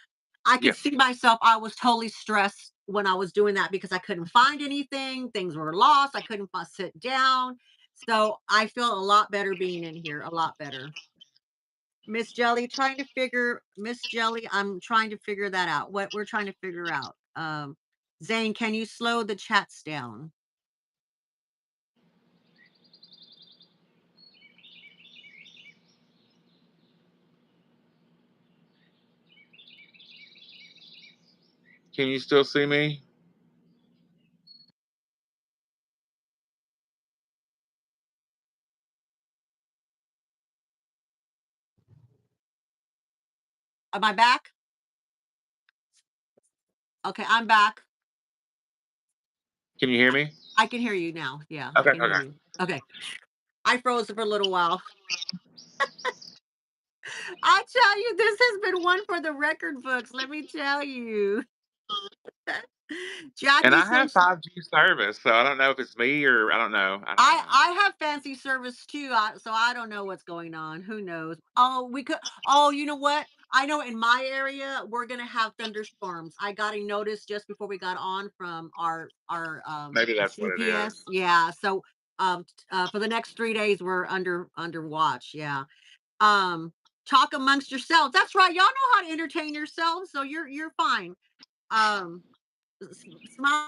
I Yeah, could see myself. I was totally stressed when I was doing that because I couldn't find anything. Things were lost. I couldn't sit down. So I feel a lot better being in here. A lot better. Miss Jelly, I'm trying to figure that out. What we're trying to figure out. Zane, can you slow the chats down? can you still see me? Am I back? Okay, I'm back. Can you hear me? I can hear you now. Yeah, I Okay, can hear okay. you. Okay. I froze for a little while. I tell you, this has been one for the record books. Let me tell you. And Jackie I have says 5G service, so I don't know if it's me or I don't know. I don't I know. I have fancy service too, so I don't know what's going on. Who knows? Oh, we could. Oh, you know what? I know in my area we're gonna have thunderstorms. I got a notice just before we got on from our Maybe that's what it is. CPS. Yeah, so for the next 3 days we're under watch. Yeah. Um, talk amongst yourselves. That's right. Y'all know how to entertain yourselves, so you're fine. Um, Smile.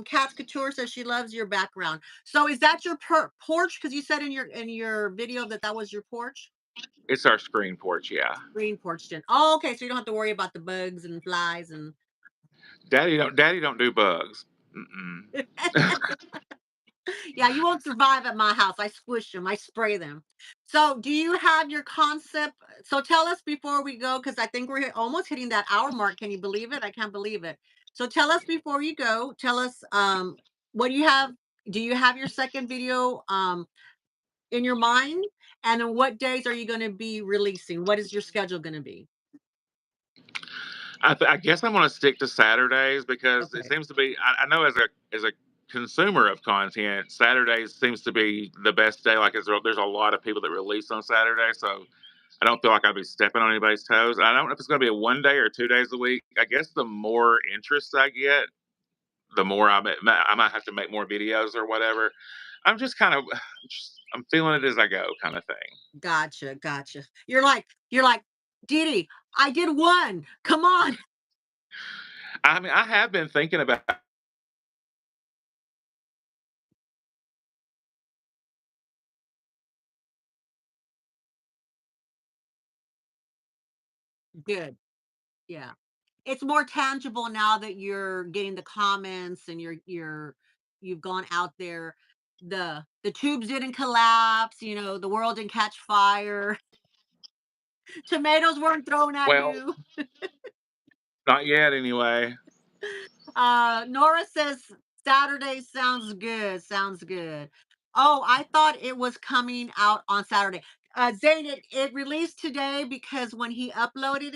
Cats Couture says she loves your background. So is that your porch? Because you said in your video that was your porch, It's our screen porch, yeah. green porch. Then oh, okay, so you don't have to worry about the bugs and flies and. Daddy don't do bugs. Mm-mm. Yeah, you won't survive at my house. I squish them. I spray them. So do you have your concept? So tell us before we go, because I think we're almost hitting that hour mark. Can you believe it? I can't believe it. So tell us before you go. Tell us what do you have? Do you have your second video in your mind? And then what days are you going to be releasing? What is your schedule going to be? I guess I'm going to stick to Saturdays because it Okay. seems to be. I know as a consumer of content, Saturdays seems to be the best day. Like there's a lot of people that release on Saturday, so I don't feel like I'd be stepping on anybody's toes. I don't know if it's going to be a 1 day or 2 days a week. I guess the more interest I get, the more I might have to make more videos or whatever. I'm just kind of I'm feeling it as I go, kind of thing. Gotcha, gotcha. You're like, Dee Dee, I did one. Come on. I mean, I have been thinking about. Good. Yeah. It's more tangible now that you're getting the comments and you've gone out there. The tubes didn't collapse, the world didn't catch fire. Tomatoes weren't thrown at Well, you. not yet, anyway. Nora says Saturday sounds good. Sounds good. Oh, I thought it was coming out on Saturday. Zane, it released today because when he uploaded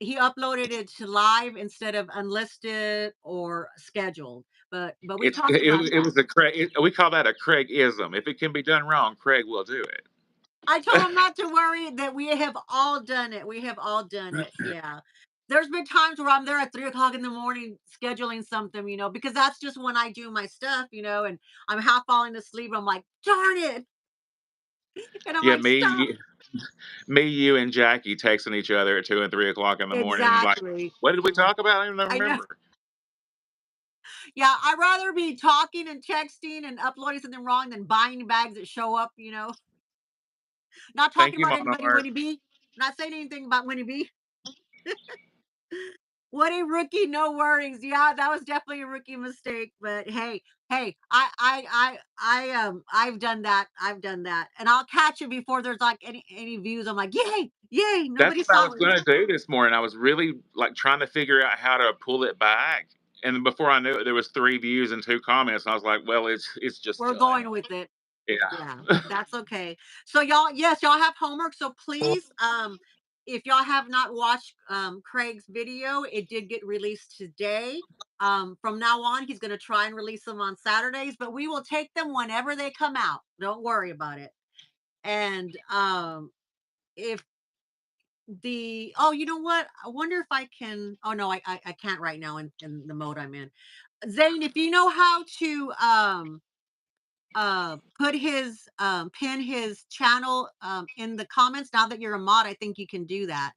it to live instead of unlisted or scheduled. But we It's talked about it that. was a Craig. We call that a Craigism. If it can be done wrong, Craig will do it. I told him not to worry, that we have all done it. We have all done it. Yeah. There's been times where I'm there at 3 o'clock in the morning scheduling something, because that's just when I do my stuff, and I'm half falling asleep. I'm like, darn it. And I'm Yeah, like, stop. me, you, and Jackie texting each other at 2 and 3 o'clock in the morning, and like, Exactly. what did we talk about? I don't even I know. remember. Yeah. I'd rather be talking and texting and uploading something wrong than buying bags that show up, not Thank talking you, about anybody, Monarch. Winnie B. Not saying anything about Winnie B. What a rookie, no worries. Yeah, that was definitely a rookie mistake. But hey, I've done that. I've done that, and I'll catch it before there's like any views. I'm like, yay, That's nobody what I saw was it. gonna do this morning. I was really like trying to figure out how to pull it back, and before I knew it, there was 3 views and 2 comments. And I was like, well, it's just We're done. going with it. Yeah, Yeah. that's okay. So y'all, yes, y'all have homework. So please, if y'all have not watched Craig's video, it did get released today. From now on, he's gonna try and release them on Saturdays, but we will take them whenever they come out. Don't worry about it. And if you know what? I wonder if I can. Oh no, I can't right now in the mode I'm in. Zane, if you know how to put his pin his channel in the comments, now that you're a mod, I think you can do that.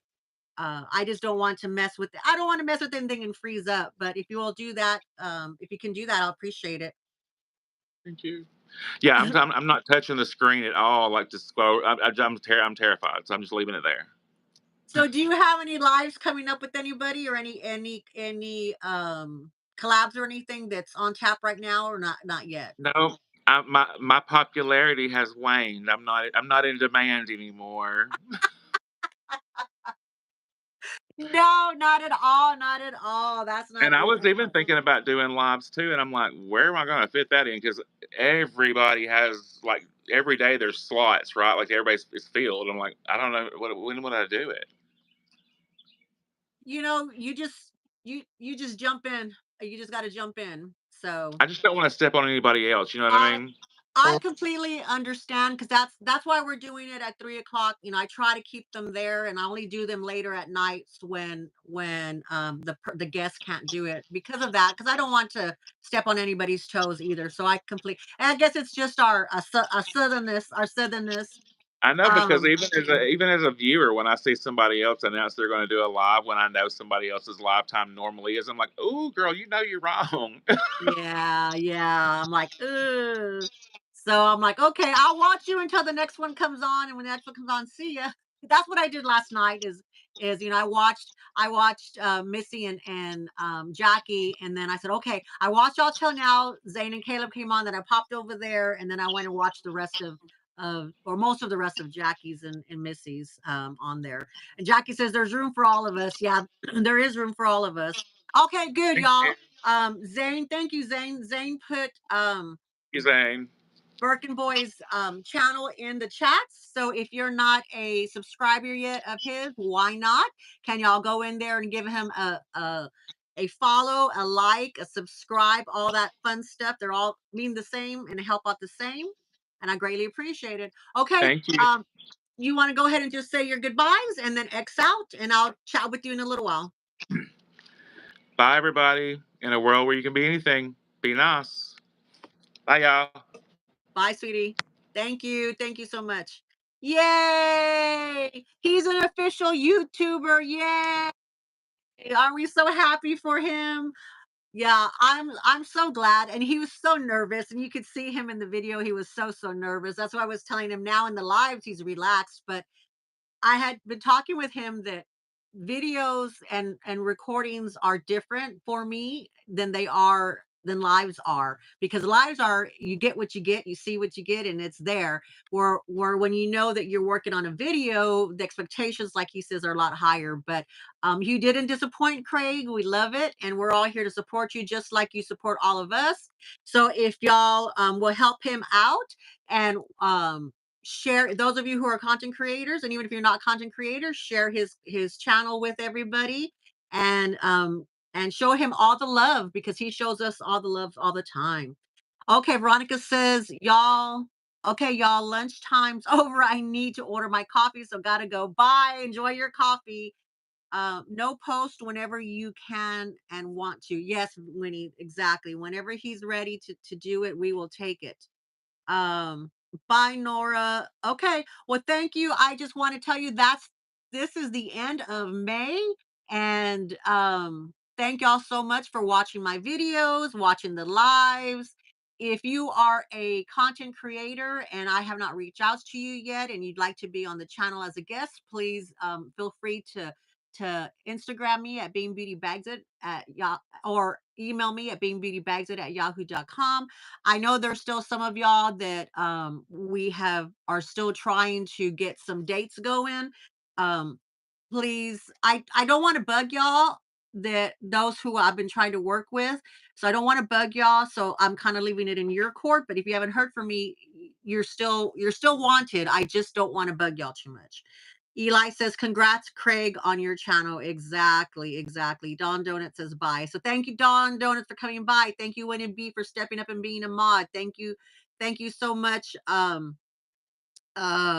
I just don't want to mess with I don't want to mess with anything and freeze up, but if you will do that, if you can do that, I'll appreciate it. Thank you. Yeah, I'm not touching the screen at all. Like to scroll. I'm terrified, so I'm just leaving it there. So do you have any lives coming up with anybody, or any collabs or anything that's on tap right now, or not yet? No, my popularity has waned. I'm not in demand anymore. No, not at all, not at all. That's not And I it. was even thinking about doing lives too, and I'm like, where am I going to fit that in? Because everybody has like every day there's slots, right? Like everybody's is filled. I'm like, I don't know when would I do it. You just jump in. You just got to jump in. So I just don't want to step on anybody else. You know what I I mean? I completely understand, because that's why we're doing it at 3 o'clock. I try to keep them there, and I only do them later at nights when the guests can't do it because of that. Because I don't want to step on anybody's toes either. So and I guess it's just our southernness. I know because Um, even as a viewer, when I see somebody else announce they're going to do a live, when I know somebody else's lifetime normally is, I'm like, "Ooh, girl, you know you're wrong." Yeah, yeah. I'm like, ugh. So I'm like, okay, I'll watch you until the next one comes on, and when the next one comes on, see ya. That's what I did last night. Is I watched Missy and Jackie, and then I said, okay, I watched y'all till now. Zane and Caleb came on, then I popped over there, and then I went and watched the rest of or most of the rest of Jackie's and Missy's on there. And Jackie says there's room for all of us. Yeah, there is room for all of us. Okay, good, Thank you, y'all. Zane, thank you, Zane. Zane put Zane. Birkenboy's channel in the chats. So if you're not a subscriber yet of his, why not? Can y'all go in there and give him a follow, a like, a subscribe, all that fun stuff? They're all mean the same and help out the same. And I greatly appreciate it. Okay. Thank you. You want to go ahead and just say your goodbyes and then X out, and I'll chat with you in a little while. Bye, everybody. In a world where you can be anything, be nice. Bye, y'all. Bye, sweetie. Thank you so much. Yay! He's an official YouTuber. Yay! Are we so happy for him? Yeah, I'm so glad. And he was so nervous, and you could see him in the video. He was so nervous. That's why I was telling him now in the lives he's relaxed, but I had been talking with him that videos and recordings are different for me than lives are, because lives are, you get what you get, you see what you get, and it's there. Where when you know that you're working on a video, the expectations, like he says, are a lot higher. But you didn't disappoint, Craig. We love it, and we're all here to support you, just like you support all of us. So if y'all will help him out and share, those of you who are content creators, and even if you're not content creators, share his channel with everybody, and show him all the love, because he shows us all the love all the time. Okay, Veronica says, y'all, okay, y'all, lunchtime's over. I need to order my coffee, so gotta go. Bye, enjoy your coffee. No, post whenever you can and want to. Yes, Winnie, exactly, whenever he's ready to do it, we will take it. um, Bye, Nora. Okay. Well, thank you. I just want to tell you, this is the end of May. And thank y'all so much for watching my videos, watching the lives. If you are a content creator and I have not reached out to you yet and you'd like to be on the channel as a guest, please feel free to Instagram me at beanbeautybagsit or email me at beanbeautybagsit@yahoo.com. I know there's still some of y'all that we have are still trying to get some dates going. Um, Please, I don't want to bug y'all, that those who I've been trying to work with. So I don't want to bug y'all. So I'm kind of leaving it in your court. But if you haven't heard from me, you're still wanted. I just don't want to bug y'all too much. Eli says, congrats, Craig, on your channel. Exactly, exactly. Don Donut says bye. So thank you, Don Donuts, for coming by. Thank you, Winnie B, for stepping up and being a mod. Thank you. Thank you so much.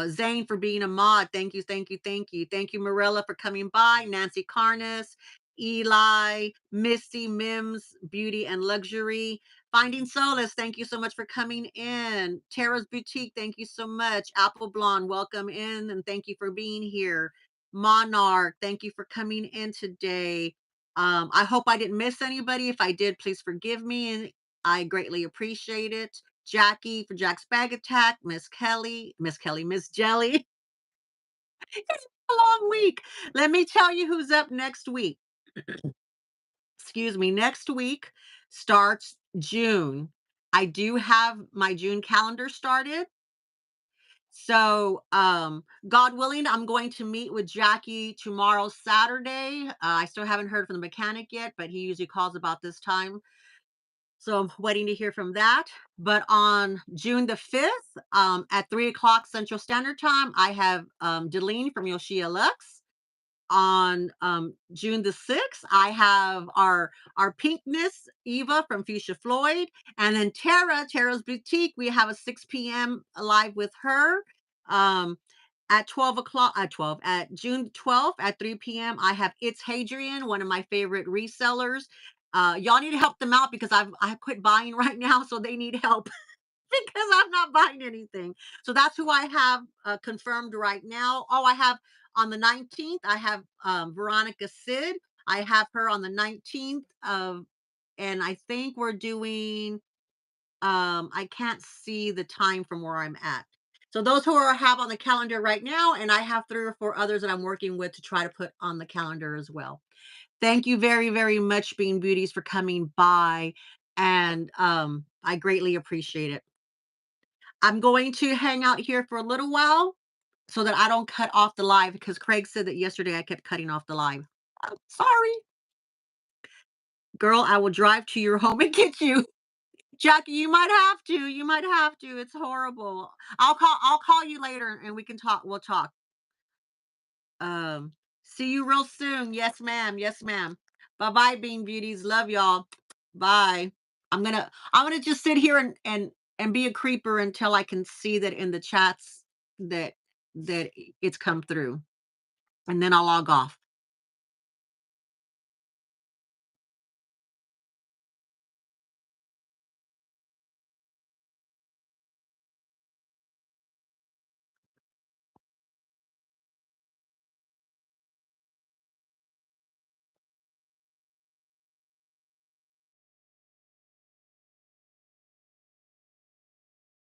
Zane, for being a mod. Thank you, thank you, thank you. Thank you, Marilla, for coming by. Nancy Carnes, Eli, Misty, Mims, Beauty and Luxury. Finding Solace, thank you so much for coming in. Tara's Boutique, thank you so much. Apple Blonde, welcome in and thank you for being here. Monarch, thank you for coming in today. I hope I didn't miss anybody. If I did, please forgive me, and I greatly appreciate it. Jackie for Jack's Bag Attack, Miss Jelly. It's a long week. Let me tell you who's up next week. Excuse me. Next week starts June. I do have my June calendar started. So, God willing, I'm going to meet with Jackie tomorrow, Saturday. I still haven't heard from the mechanic yet, but he usually calls about this time. So I'm waiting to hear from that. But on June the 5th, at 3 o'clock Central Standard Time, I have Delene from Yoshia Lux. On June the 6th, I have our pinkness, Eva from Fuchsia Floyd. And then Tara's Boutique, we have a 6 p.m. live with her. Um, at 12 o'clock, at June 12th at 3 p.m., I have It's Hadrian, one of my favorite resellers. Y'all need to help them out, because I quit buying right now, so they need help because I'm not buying anything. So that's who I have confirmed right now. Oh, I have on the 19th, I have Veronica Sid. I have her on the 19th of, and I think we're doing, I can't see the time from where I'm at. So those who are have on the calendar right now, and I have 3 or 4 others that I'm working with to try to put on the calendar as well. Thank you very, very much, Bean Beauties, for coming by. And I greatly appreciate it. I'm going to hang out here for a little while so that I don't cut off the live, because Craig said that yesterday I kept cutting off the live. I'm sorry. Girl, I will drive to your home and get you. Jackie, you might have to. You might have to. It's horrible. I'll call you later and we can talk. We'll talk. Um, See you real soon. Yes, ma'am. Yes, ma'am. Bye-bye, Bean Beauties. Love y'all. Bye. I'm gonna just sit here and be a creeper until I can see that in the chats that it's come through. And then I'll log off.